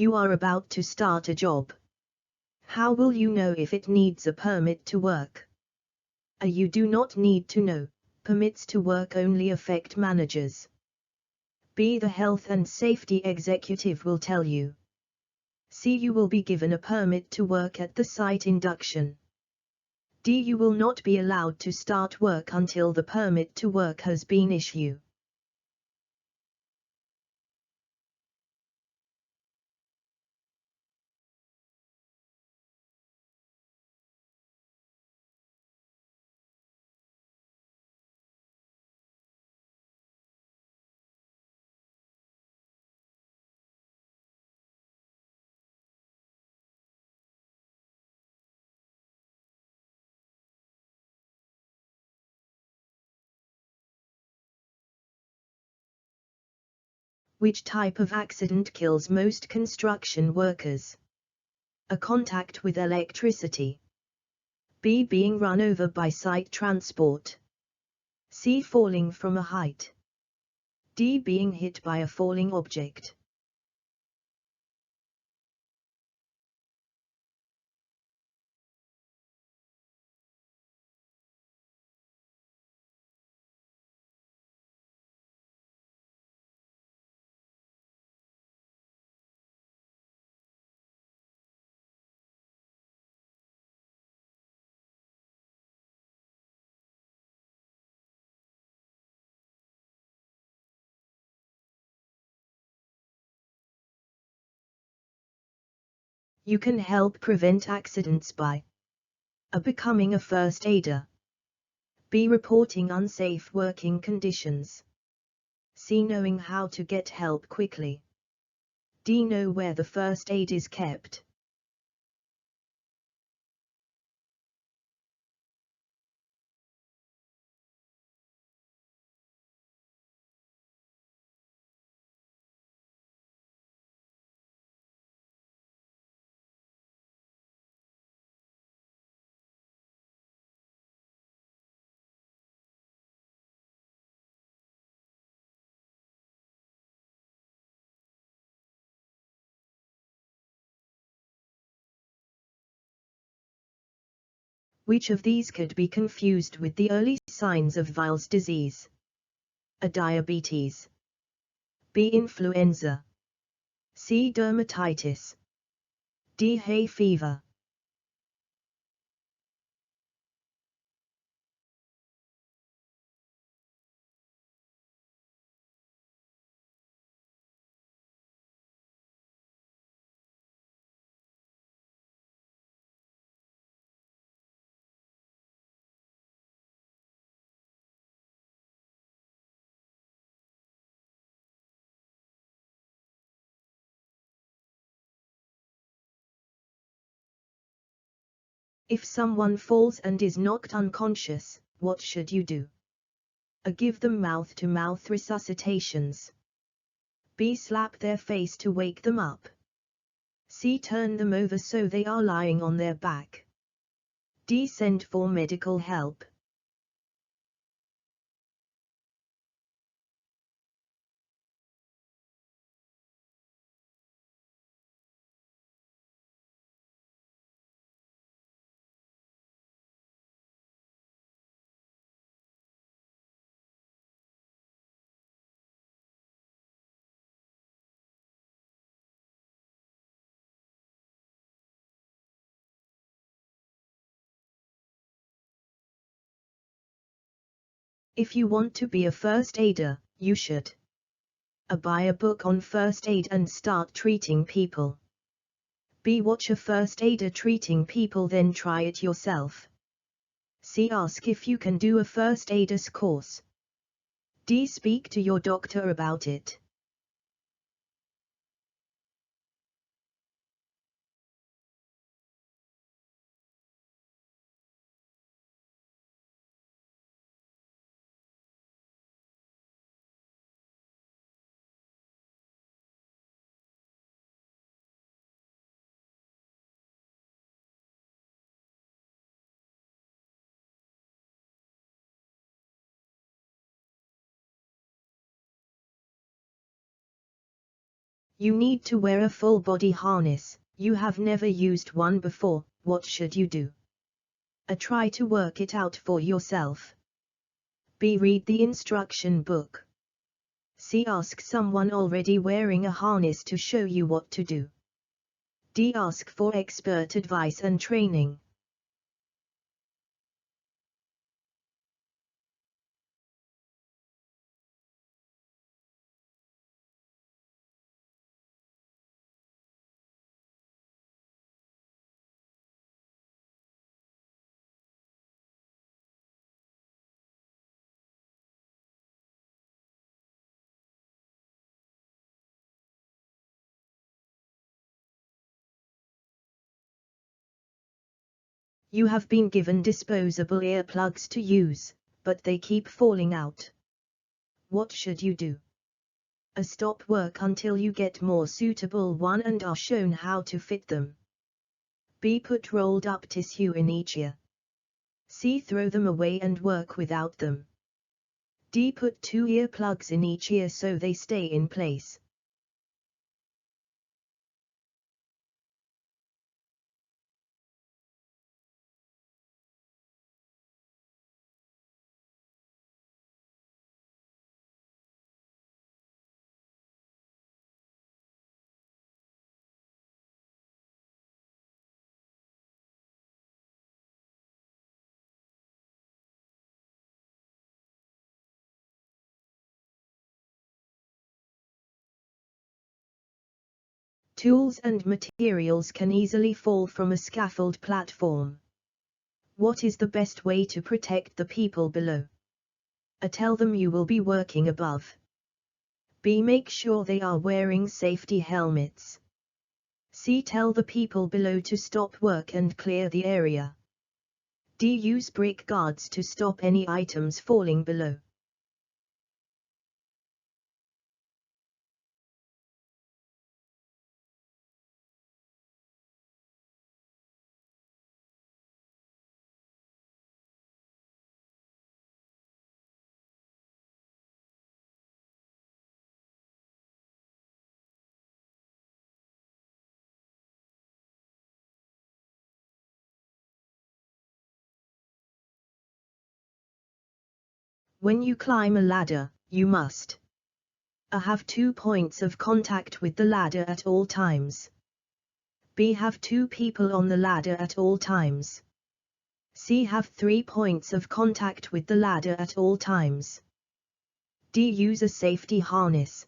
You are about to start a job. How will you know if it needs a permit to work? A. You do not need to know. Permits to work only affect managers. B. The health and safety executive will tell you. C. You will be given a permit to work at the site induction. D. You will not be allowed to start work until the permit to work has been issued. Which type of accident kills most construction workers? A. Contact with electricity. B. Being run over by site transport. C. Falling from a height. D. Being hit by a falling object. You can help prevent accidents by A. Becoming a first aider. B. Reporting unsafe working conditions. C. Knowing how to get help quickly. D. Know where the first aid is kept. Which of these could be confused with the early signs of Weil's disease? A. Diabetes. B. Influenza. C. Dermatitis. D. Hay fever. If someone falls and is knocked unconscious, what should you do? A. Give them mouth-to-mouth resuscitations. B. Slap their face to wake them up. C. Turn them over so they are lying on their back. D. Send for medical help. If you want to be a first aider, you should A. Buy a book on first aid and start treating people. B. Watch a first aider treating people, then try it yourself. C. Ask if you can do a first aiders course. D. Speak to your doctor about it. You need to wear a full body harness. You have never used one before. What should you do? A. Try to work it out for yourself. B. Read the instruction book. C. Ask someone already wearing a harness to show you what to do. D. Ask for expert advice and training. You have been given disposable earplugs to use, but they keep falling out. What should you do? A. Stop work until you get more suitable one and are shown how to fit them. B. Put rolled up tissue in each ear. C. Throw them away and work without them. D. Put 2 earplugs in each ear so they stay in place. Tools and materials can easily fall from a scaffold platform. What is the best way to protect the people below? A. Tell them you will be working above. B. Make sure they are wearing safety helmets. C. Tell the people below to stop work and clear the area. D. Use brick guards to stop any items falling below. When you climb a ladder, you must A. Have 2 points of contact with the ladder at all times. B. Have 2 people on the ladder at all times. C. Have 3 points of contact with the ladder at all times. D. Use a safety harness.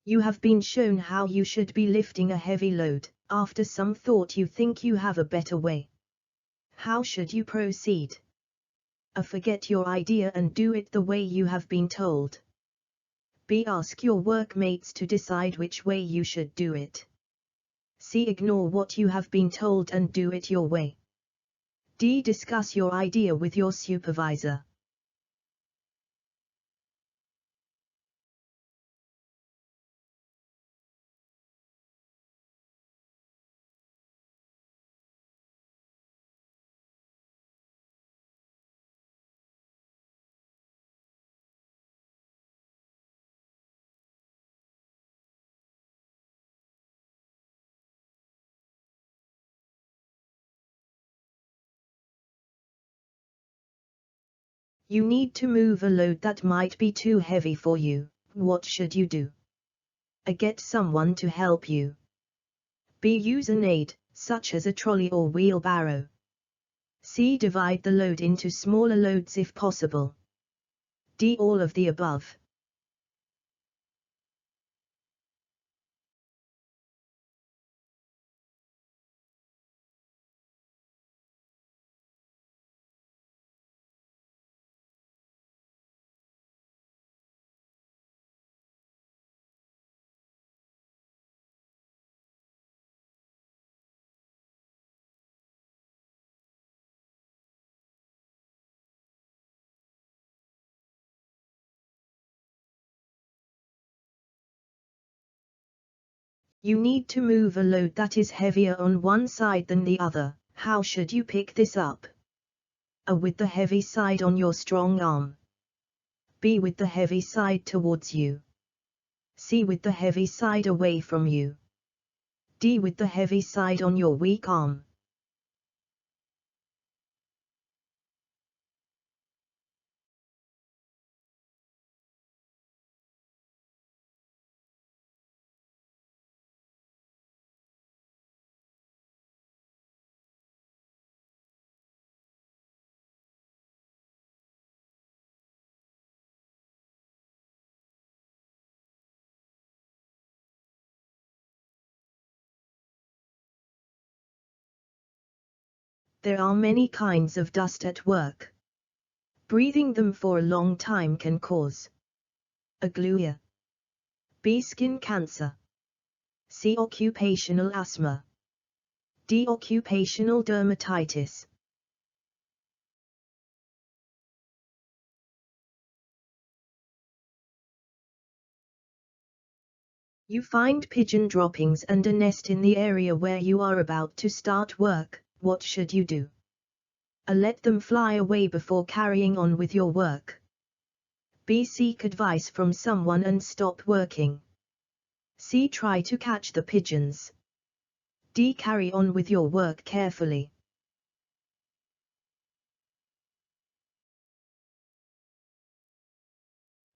You have been shown how you should be lifting a heavy load. After some thought you think you have a better way. How should you proceed? A. Forget your idea and do it the way you have been told. B. Ask your workmates to decide which way you should do it. C. Ignore what you have been told and do it your way. D. Discuss your idea with your supervisor. You need to move a load that might be too heavy for you. What should you do? A. Get someone to help you. B. Use an aid, such as a trolley or wheelbarrow. C. Divide the load into smaller loads if possible. D. All of the above. You need to move a load that is heavier on one side than the other. How should you pick this up? A. With the heavy side on your strong arm. B. With the heavy side towards you. C. With the heavy side away from you. D. With the heavy side on your weak arm. There are many kinds of dust at work. Breathing them for a long time can cause A. Coloure. B. Skin cancer. C. Occupational asthma. D. Occupational dermatitis. You find pigeon droppings and a nest in the area where you are about to start work. What should you do? A. Let them fly away before carrying on with your work. B. Seek advice from someone and stop working. C. Try to catch the pigeons. D. Carry on with your work carefully.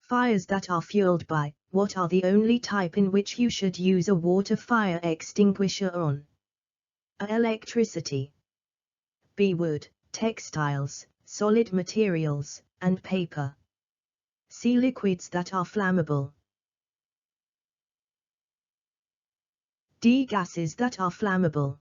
Fires that are fueled by what are the only type in which you should use a water fire extinguisher on? A. Electricity. B. Wood, textiles, solid materials, and paper. C. Liquids that are flammable. D. Gases that are flammable.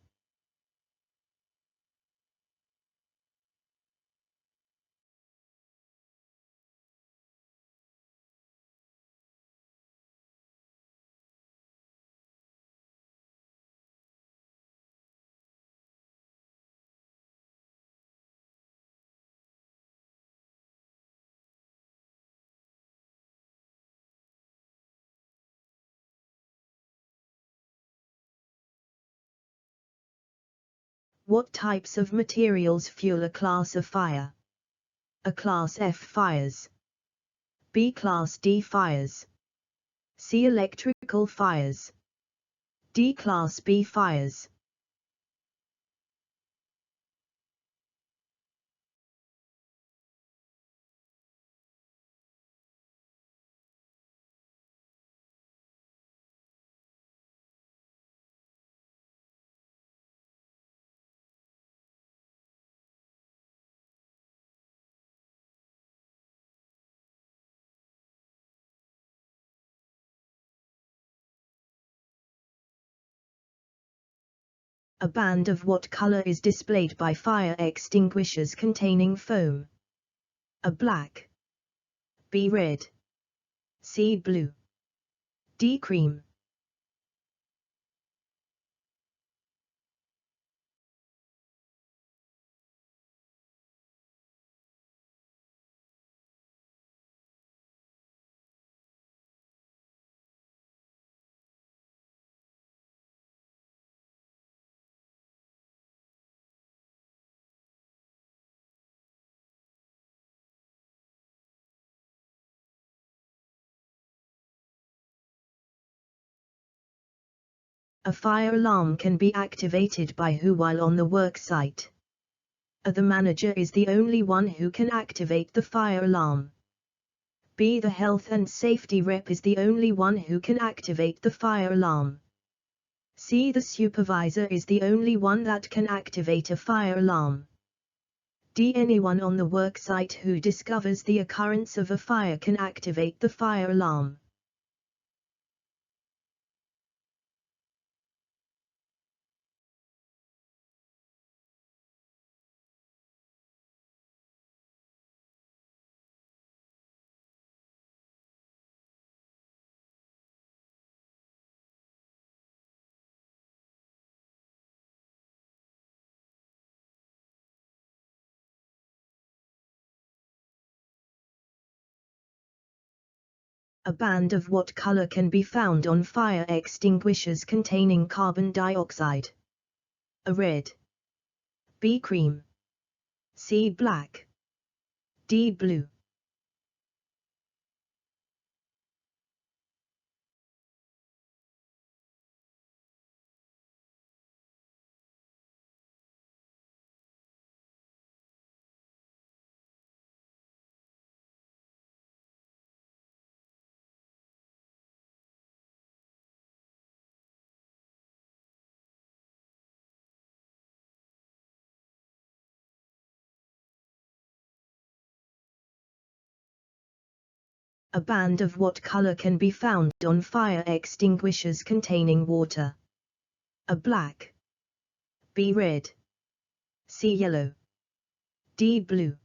What types of materials fuel a class of fire? A. Class F fires. B. Class D fires. C. Electrical fires. D. Class B fires. A band of what color is displayed by fire extinguishers containing foam? A. Black. B. Red. C. Blue. D. Cream. A fire alarm can be activated by who while on the work site? A. The manager is the only one who can activate the fire alarm. B. The health and safety rep is the only one who can activate the fire alarm. C. The supervisor is the only one that can activate a fire alarm. D. Anyone on the work site who discovers the occurrence of a fire can activate the fire alarm. A band of what color can be found on fire extinguishers containing carbon dioxide? A red. B cream. C black. D blue. A band of what color can be found on fire extinguishers containing water? A black. B red. C yellow. D blue.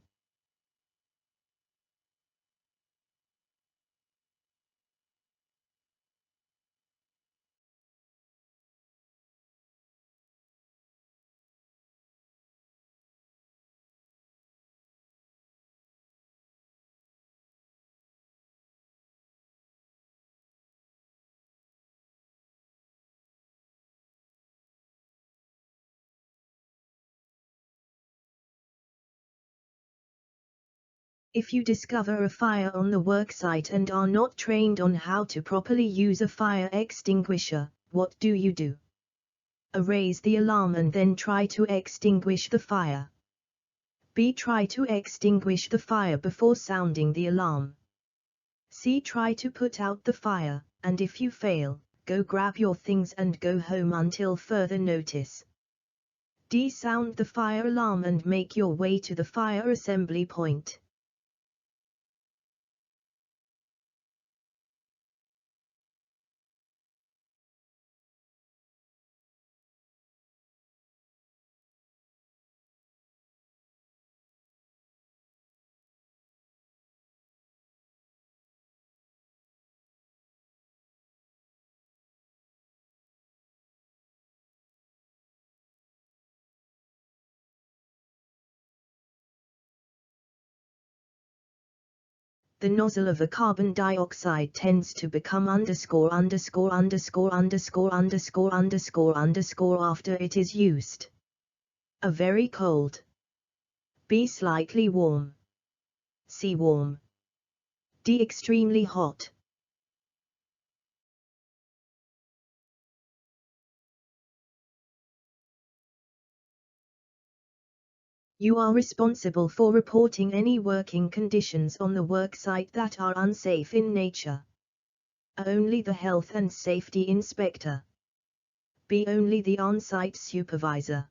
If you discover a fire on the worksite and are not trained on how to properly use a fire extinguisher, what do you do? A. Raise the alarm and then try to extinguish the fire. B. Try to extinguish the fire before sounding the alarm. C. Try to put out the fire, and if you fail, go grab your things and go home until further notice. D. Sound the fire alarm and make your way to the fire assembly point. The nozzle of a carbon dioxide tends to become after it is used. A. Very cold. B. Slightly warm. C. Warm. D. Extremely hot. You are responsible for reporting any working conditions on the worksite that are unsafe in nature. A. Only the health and safety inspector. B. Only the on-site supervisor.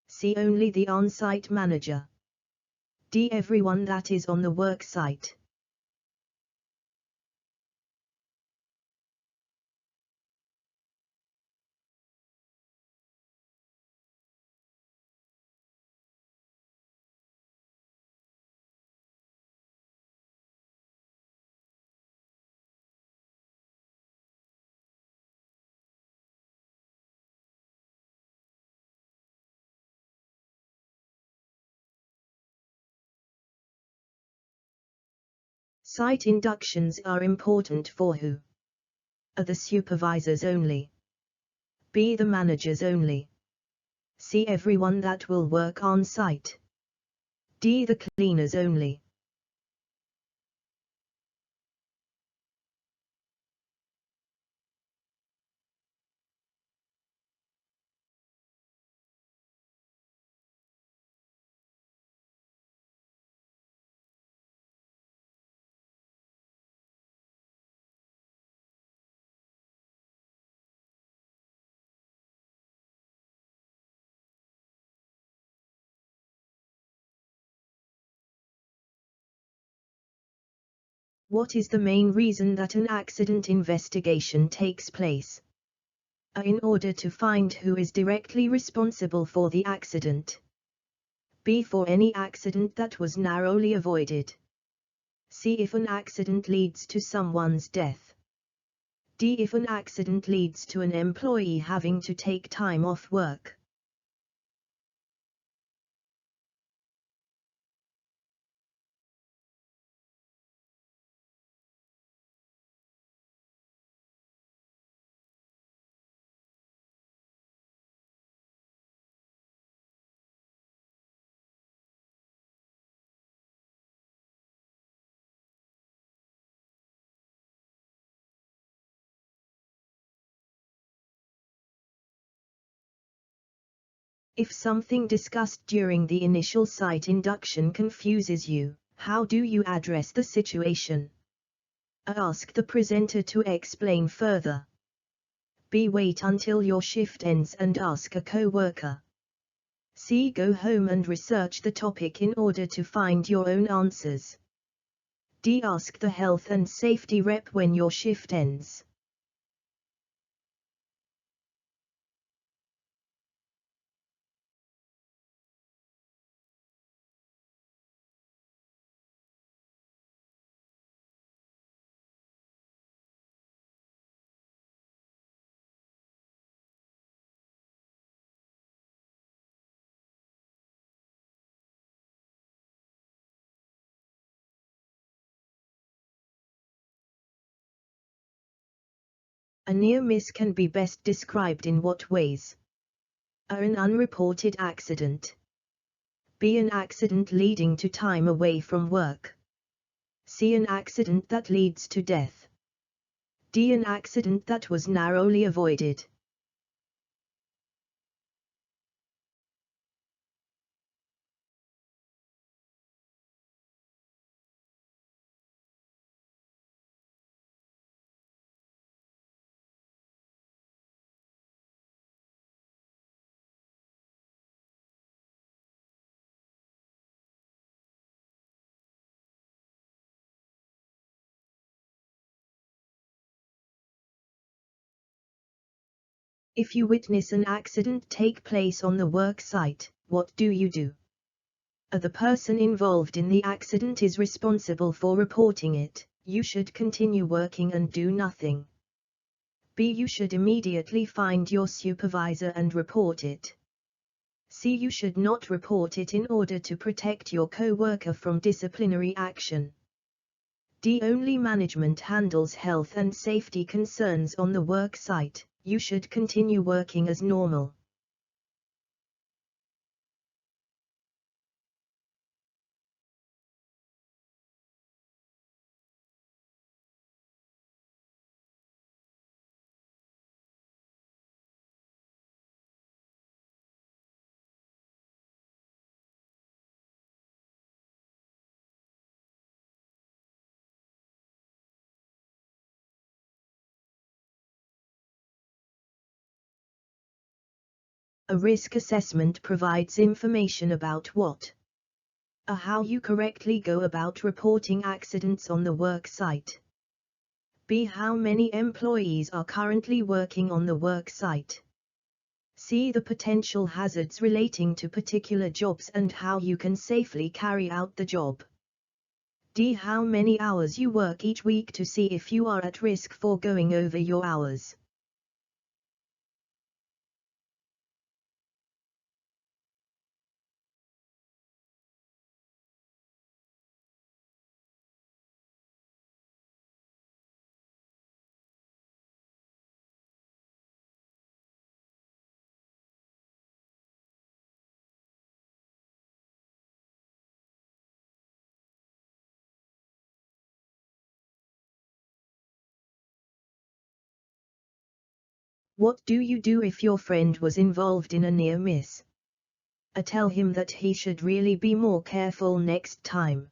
C. Only the on-site manager. D. Everyone that is on the worksite. Site inductions are important for who? A. The supervisors only. B. The managers only. C. Everyone that will work on site. D. The cleaners only. What is the main reason that an accident investigation takes place? A. In order to find who is directly responsible for the accident. B. For any accident that was narrowly avoided. C. If an accident leads to someone's death. D. If an accident leads to an employee having to take time off work. If something discussed during the initial site induction confuses you, how do you address the situation? A. Ask the presenter to explain further. B. Wait until your shift ends and ask a co-worker. C. Go home and research the topic in order to find your own answers. D. Ask the health and safety rep when your shift ends. A near miss can be best described in what ways? A. An unreported accident. B. An accident leading to time away from work. C. An accident that leads to death. D. An accident that was narrowly avoided. If you witness an accident take place on the work site, what do you do? A. The person involved in the accident is responsible for reporting it. You should continue working and do nothing. B. You should immediately find your supervisor and report it. C. You should not report it in order to protect your co-worker from disciplinary action. D. Only management handles health and safety concerns on the work site. You should continue working as normal. A risk assessment provides information about what? A. How you correctly go about reporting accidents on the work site. B. How many employees are currently working on the work site. C. The potential hazards relating to particular jobs and how you can safely carry out the job. D. How many hours you work each week to see if you are at risk for going over your hours. What do you do if your friend was involved in a near miss? A. Tell him that he should really be more careful next time.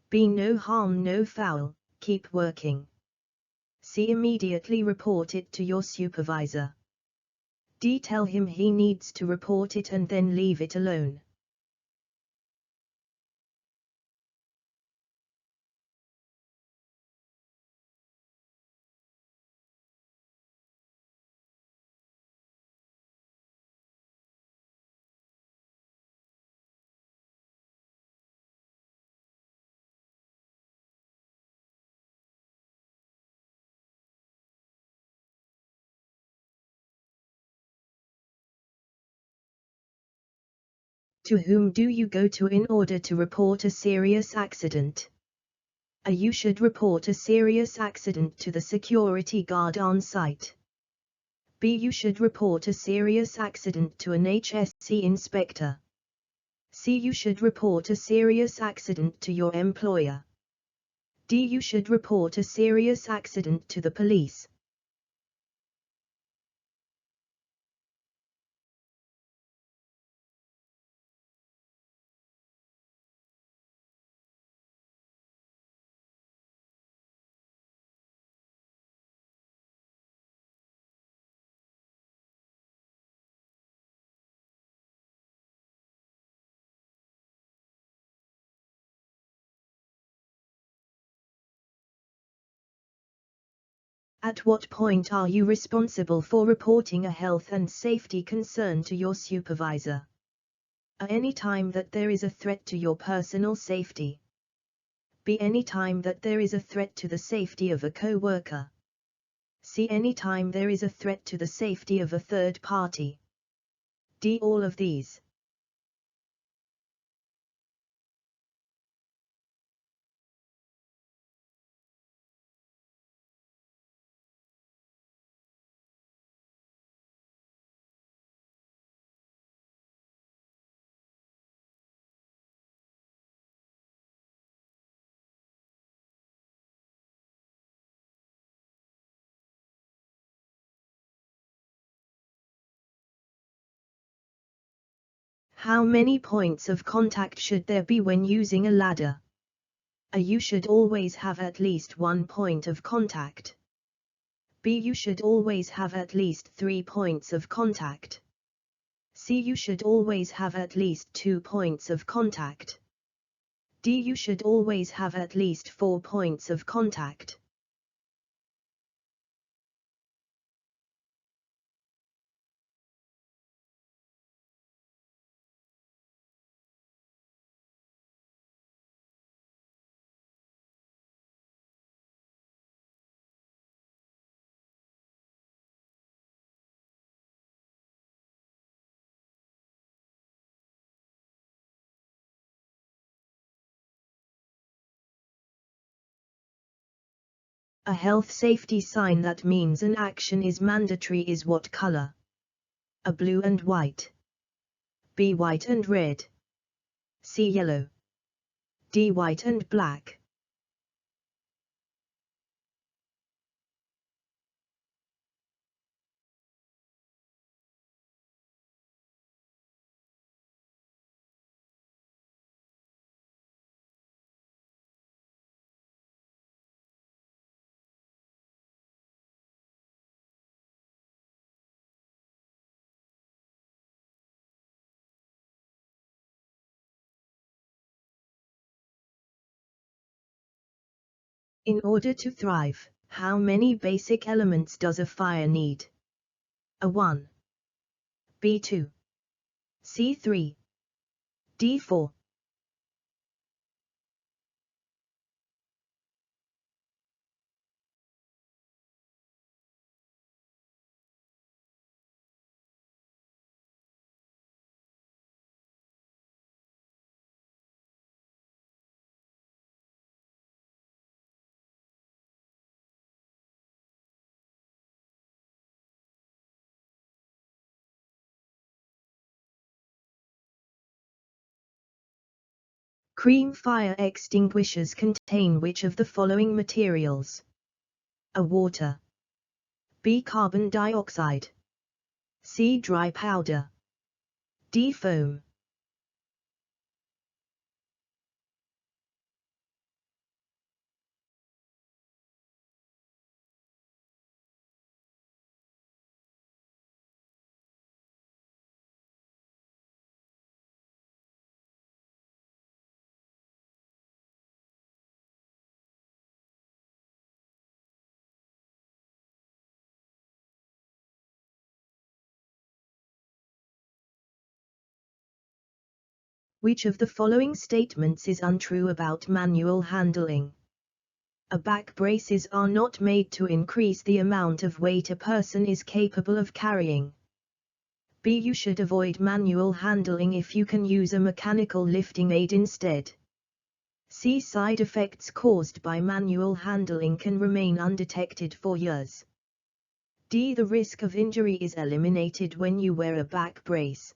B. No harm no foul, keep working. C. Immediately report it to your supervisor. D. Tell him he needs to report it and then leave it alone. To whom do you go to in order to report a serious accident? A. You should report a serious accident to the security guard on site. B. You should report a serious accident to an HSC inspector. C. You should report a serious accident to your employer. D. You should report a serious accident to the police. At what point are you responsible for reporting a health and safety concern to your supervisor? A. Any time that there is a threat to your personal safety. B. Any time that there is a threat to the safety of a co-worker. C. Any time there is a threat to the safety of a third party. D. All of these. How many points of contact should there be when using a ladder? A. You should always have at least 1 point of contact. B. You should always have at least 3 points of contact. C. You should always have at least 2 points of contact. D. You should always have at least 4 points of contact. A health safety sign that means an action is mandatory is what color? A. Blue and white. B. White and red. C. Yellow. D. White and black. In order to thrive, how many basic elements does a fire need? A. 1. B. 2. C. 3. D. 4. Cream fire extinguishers contain which of the following materials? A. Water. B. Carbon dioxide. C. Dry powder. D. Foam. Which of the following statements is untrue about manual handling? A. Back braces are not made to increase the amount of weight a person is capable of carrying. B. You should avoid manual handling if you can use a mechanical lifting aid instead. C. Side effects caused by manual handling can remain undetected for years. D. The risk of injury is eliminated when you wear a back brace.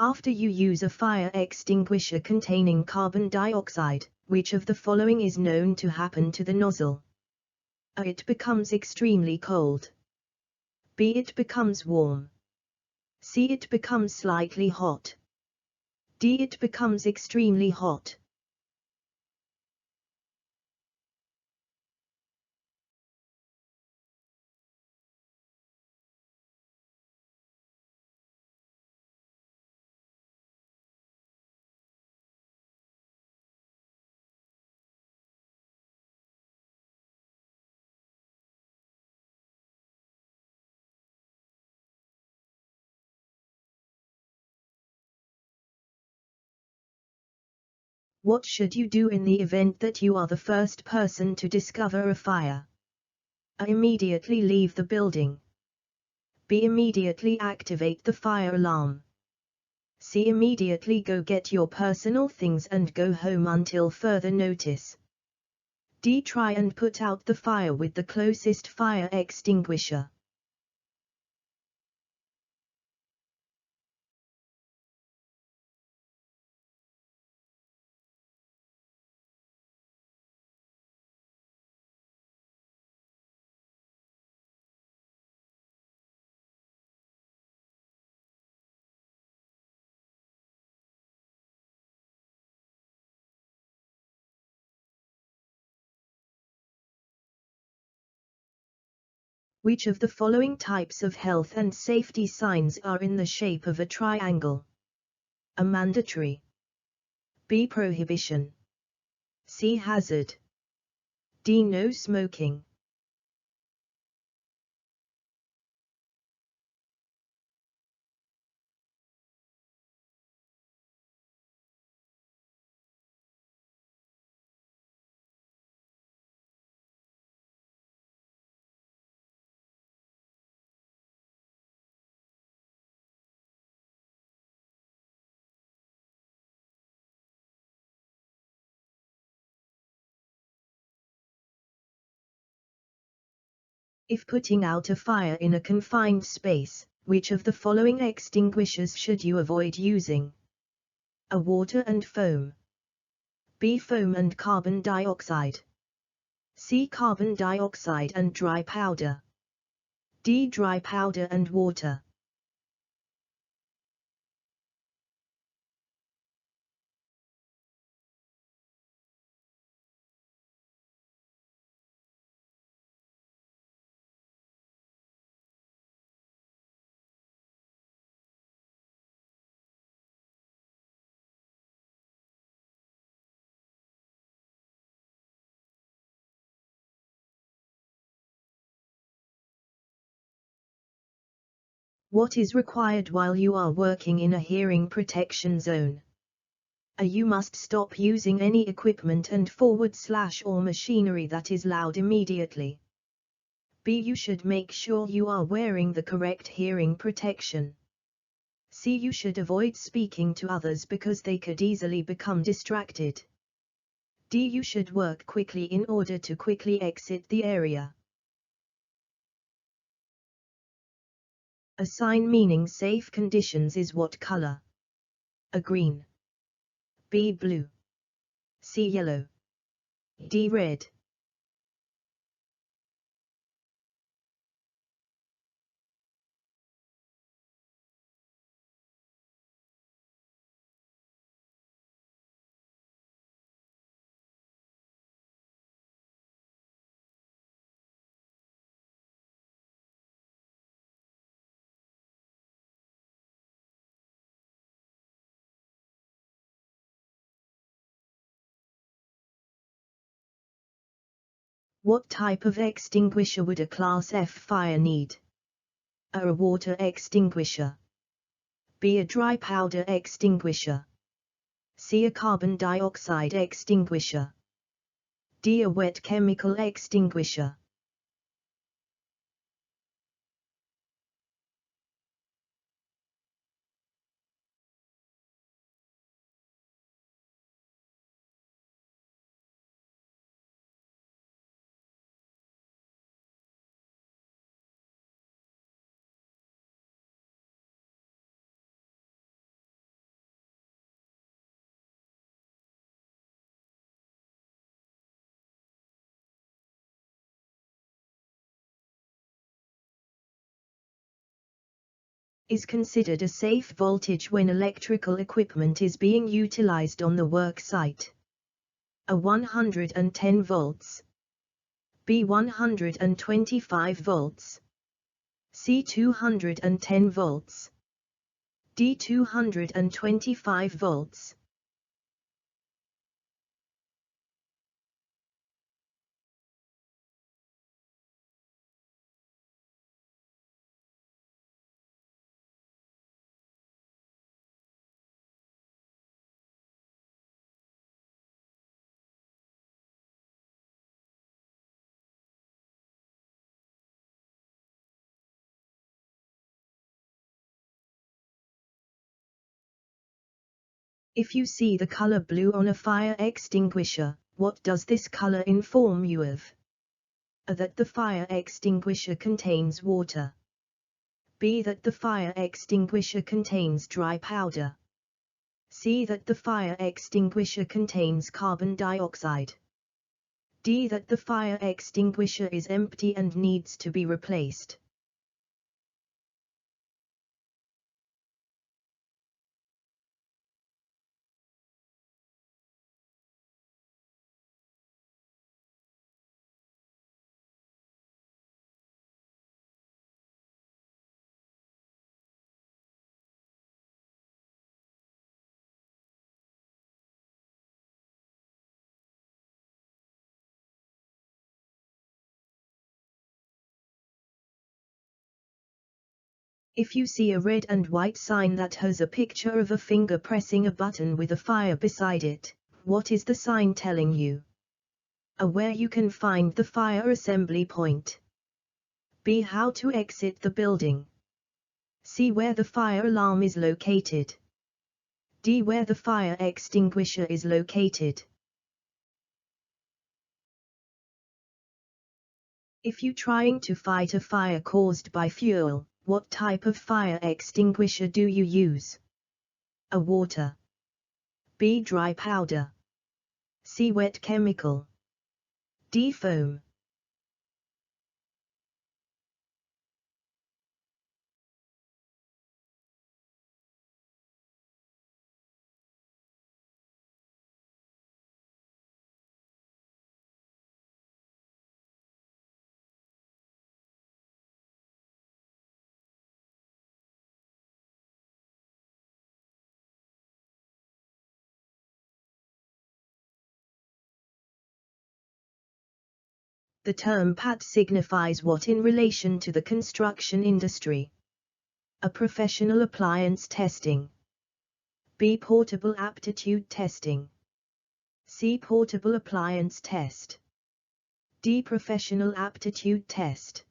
After you use a fire extinguisher containing carbon dioxide, which of the following is known to happen to the nozzle? A. It becomes extremely cold. B. It becomes warm. C. It becomes slightly hot. D. It becomes extremely hot. What should you do in the event that you are the first person to discover a fire? A. Immediately leave the building. B. Immediately activate the fire alarm. C. Immediately go get your personal things and go home until further notice. D. Try and put out the fire with the closest fire extinguisher. Which of the following types of health and safety signs are in the shape of a triangle? A. Mandatory. B. Prohibition. C. Hazard. D. No smoking. If putting out a fire in a confined space, which of the following extinguishers should you avoid using? A. Water and foam. B. Foam and carbon dioxide. C. Carbon dioxide and dry powder. D. Dry powder and water. What is required while you are working in a hearing protection zone? A. You must stop using any equipment and or machinery that is loud immediately. B. You should make sure you are wearing the correct hearing protection. C. You should avoid speaking to others because they could easily become distracted. D. You should work quickly in order to quickly exit the area. A sign meaning safe conditions is what color? A. Green. B. Blue. C. Yellow. D. Red. What type of extinguisher would a Class F fire need? A. Water extinguisher. B. A dry powder extinguisher. C. A carbon dioxide extinguisher. D. A wet chemical extinguisher. is considered a safe voltage when electrical equipment is being utilized on the work site. A 110 volts. B 125 volts. C 210 volts. D 225 volts. If you see the color blue on a fire extinguisher, what does this color inform you of? A. That the fire extinguisher contains water. B. That the fire extinguisher contains dry powder. C. That the fire extinguisher contains carbon dioxide. D. That the fire extinguisher is empty and needs to be replaced. If you see a red and white sign that has a picture of a finger pressing a button with a fire beside it, what is the sign telling you? A. Where you can find the fire assembly point. B. How to exit the building. C. Where the fire alarm is located. D. Where the fire extinguisher is located. If you trying to fight a fire caused by fuel, what type of fire extinguisher do you use? A. Water. B. Dry powder. C. Wet chemical. D. Foam. The term PAT signifies what in relation to the construction industry? A. Professional appliance testing. B. Portable aptitude testing. C. Portable appliance test. D. Professional aptitude test.